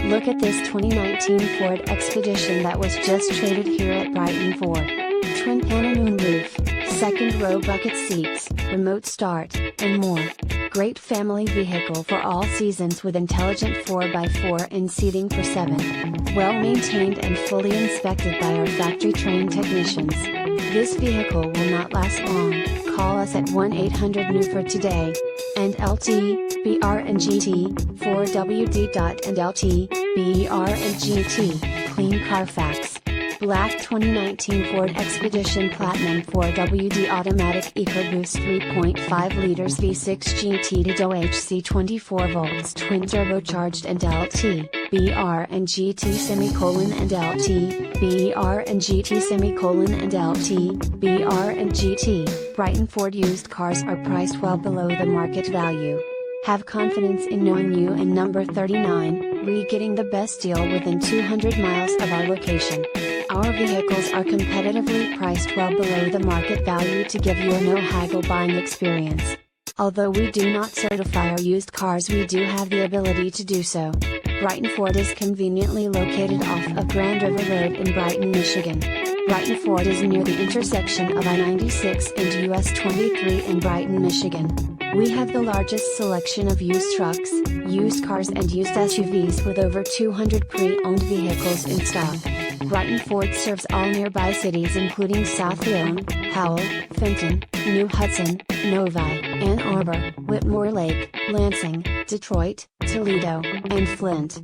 Look at this 2019 Ford Expedition that was just traded here at Brighton Ford. Twin panel moonroof, second row bucket seats, remote start, and more. Great family vehicle for all seasons with intelligent 4x4 and seating for 7. Well maintained and fully inspected by our factory trained technicians. This vehicle will not last long. Call us at 1-800-NEW-FORD today. And LT, br&gt, 4wd.and-lt, br&gt, clean Carfax. Black 2019 Ford Expedition Platinum 4WD Automatic EcoBoost 3.5 liters V6 GTDi DOHC 24 volts Twin Turbocharged and LT, br&gt and LT, br&gt and LT, br&gt. Brighton Ford used cars are priced well below the market value. Have confidence in knowing you and number 39, getting the best deal within 200 miles of our location. Our vehicles are competitively priced well below the market value to give you a no-haggle buying experience. Although we do not certify our used cars, we do have the ability to do so. Brighton Ford is conveniently located off of Grand River Road in Brighton, Michigan. Brighton Ford is near the intersection of I-96 and US 23 in Brighton, Michigan. We have the largest selection of used trucks, used cars and used SUVs with over 200 pre-owned vehicles in stock. Brighton Ford serves all nearby cities including South Lyon, Howell, Fenton, New Hudson, Novi, Ann Arbor, Whitmore Lake, Lansing, Detroit, Toledo, and Flint.